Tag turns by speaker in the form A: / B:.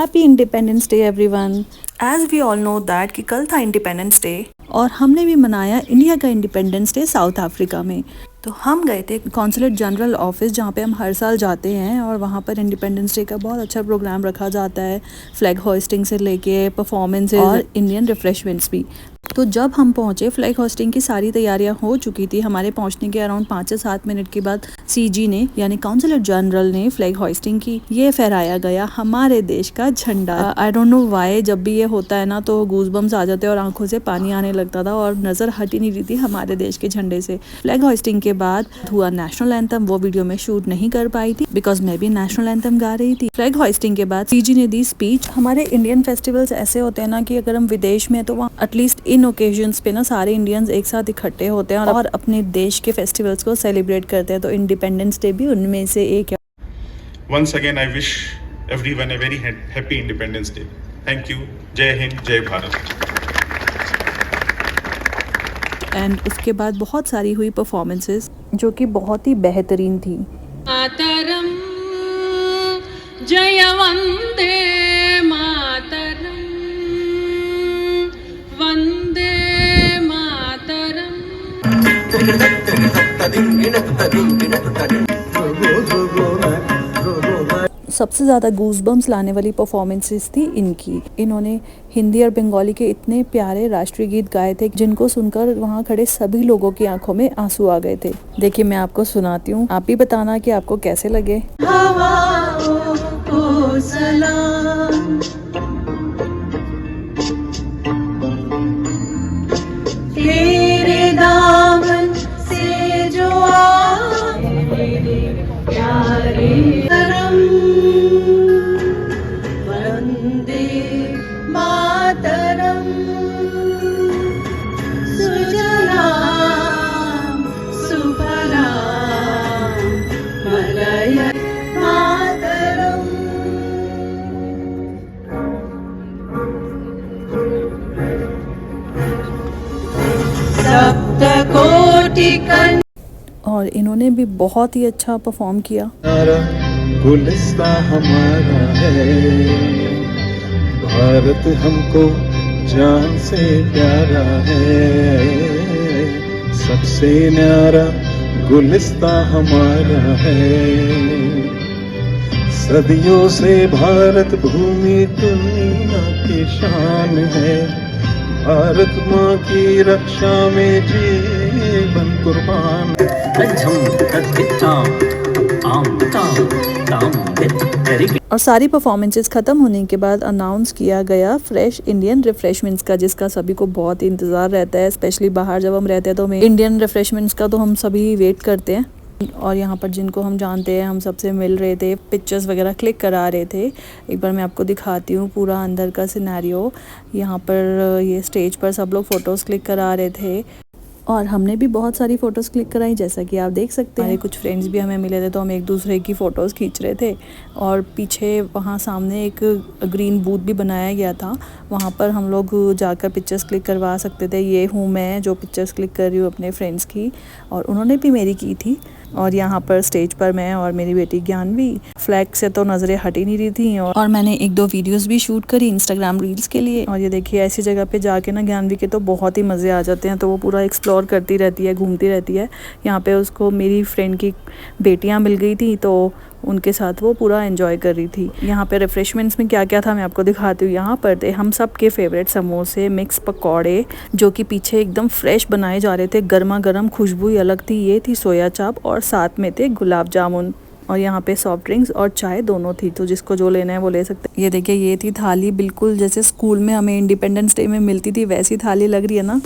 A: Happy independence day everyone. As we all know that कि कल था इंडिपेंडेंस डे और हमने भी मनाया इंडिया का इंडिपेंडेंस डे साउथ अफ्रीका में। तो हम गए थे कॉन्सुलेट जनरल ऑफिस, जहाँ पे हम हर साल जाते हैं और वहाँ पर इंडिपेंडेंस डे का बहुत अच्छा प्रोग्राम रखा जाता है, फ्लैग होस्टिंग से लेके परफॉर्मेंस और इंडियन रिफ्रेशमेंट्स भी। तो जब हम पहुँचे, फ्लैग होस्टिंग की सारी तैयारियां हो चुकी थी। हमारे पहुँचने के अराउंड 5 से 7 मिनट के बाद सीजी ने यानी कॉन्सुलेट जनरल ने फ्लैग होस्टिंग की। ये फहराया गया हमारे देश का झंडा। आई डोंट नो व्हाई, जब भी ये होता है ना तो गूज़बम्स आ जाते हैं और आंखों से पानी आने लगता था और नज़र हट ही नहीं रही थी हमारे देश के झंडे से। फ्लैग होस्टिंग के बाद हुआ नेशनल एंथम, वो वीडियो में शूट नहीं कर पाई थी बिकॉज मैं भी नेशनल एंथम गा रही थी। फ्लैग होस्टिंग के बाद सीजी ने दी स्पीच। हमारे इंडियन फेस्टिवल्स ऐसे होते हैं ना कि अगर हम विदेश में तो वहाँ एटलीस्ट इन ओकेजन्स पे ना सारे इंडियंस एक साथ इकट्ठे होते हैं और अपने देश के फेस्टिवल्स को सेलिब्रेट करते हैं। तो इंडिपेंडेंस डे भी उनमें से एक है।
B: Once again, I wish everyone a very happy Independence Day. Thank you. जय हिंद, जय भारत।
A: एंड उसके बाद बहुत सारी हुई परफॉर्मेंसेस जो कि बहुत ही बेहतरीन थी।
C: मातरम जय वंदे मातरम, वंदे मातरम।
A: सबसे ज़्यादा गूज़बम्स लाने वाली परफॉर्मेंसेस थी इनकी। इन्होंने हिंदी और बंगाली के इतने प्यारे राष्ट्रीय गीत गाए थे जिनको सुनकर वहाँ खड़े सभी लोगों की आंखों में आंसू आ गए थे। देखिए मैं आपको सुनाती हूँ, आप भी बताना कि आपको कैसे लगे।
C: हवाओं को सलाम, तेरे दामन से जो प्यारे करम, वंदे मातरम, सुजलाम सुफलाम मलय मातरम। सप्तकोटि कन्या।
A: और इन्होंने भी बहुत ही अच्छा परफॉर्म किया।
D: गुलिस्तां हमारा है, भारत हमको जान से प्यारा है, सबसे न्यारा गुलिस्तां हमारा है। सदियों से भारत भूमि दुनिया की शान है, भारत माँ की रक्षा में जीवन कुर्बान।
A: और सारी परफॉर्मेंसेस खत्म होने के बाद अनाउंस किया गया फ्रेश इंडियन रिफ्रेशमेंट्स का, जिसका सभी को बहुत ही इंतज़ार रहता है। स्पेशली बाहर जब हम रहते हैं तो हमें इंडियन रिफ्रेशमेंट्स का तो हम सभी वेट करते हैं। और यहाँ पर जिनको हम जानते हैं, हम सबसे मिल रहे थे, पिक्चर्स वगैरह क्लिक करा रहे थे। एक बार मैं आपको दिखाती हूँ पूरा अंदर का सिनेरियो। यहाँ पर ये स्टेज पर सब लोग फ़ोटोज़ क्लिक करा रहे थे और हमने भी बहुत सारी फ़ोटोज़ क्लिक कराई, जैसा कि आप देख सकते हैं। हमारे कुछ फ्रेंड्स भी हमें मिले थे तो हम एक दूसरे की फ़ोटोज़ खींच रहे थे। और पीछे वहाँ सामने एक ग्रीन बूथ भी बनाया गया था, वहाँ पर हम लोग जाकर पिक्चर्स क्लिक करवा सकते थे। ये हूँ मैं जो पिक्चर्स क्लिक कर रही हूँ अपने फ्रेंड्स की, और उन्होंने भी मेरी की थी। और यहाँ पर स्टेज पर मैं और मेरी बेटी ज्ञानवी, फ्लैग से तो नज़रें हट ही नहीं रही थी। और मैंने 1-2 वीडियोस भी शूट करी इंस्टाग्राम रील्स के लिए। और ये देखिए ऐसी जगह पे जाके ना ज्ञानवी के तो बहुत ही मज़े आ जाते हैं, तो वो पूरा एक्सप्लोर करती रहती है, घूमती रहती है। यहाँ पे उसको मेरी फ्रेंड की बेटियाँ मिल गई थी तो उनके साथ वो पूरा एंजॉय कर रही थी। यहाँ पे रिफ्रेशमेंट्स में क्या क्या था मैं आपको दिखाती हूँ। यहाँ पर थे हम सब के फेवरेट समोसे, मिक्स पकौड़े जो कि पीछे एकदम फ्रेश बनाए जा रहे थे, गर्मा गर्म, खुशबू ही अलग थी। ये थी सोया चाप और साथ में थे गुलाब जामुन। और यहाँ पे सॉफ्ट ड्रिंक्स और चाय दोनों थी, तो जिसको जो लेना है वो ले सकते हैं। ये देखिए ये थी थाली, बिल्कुल जैसे स्कूल में हमें इंडिपेंडेंस डे में मिलती थी वैसी थाली लग रही है ना।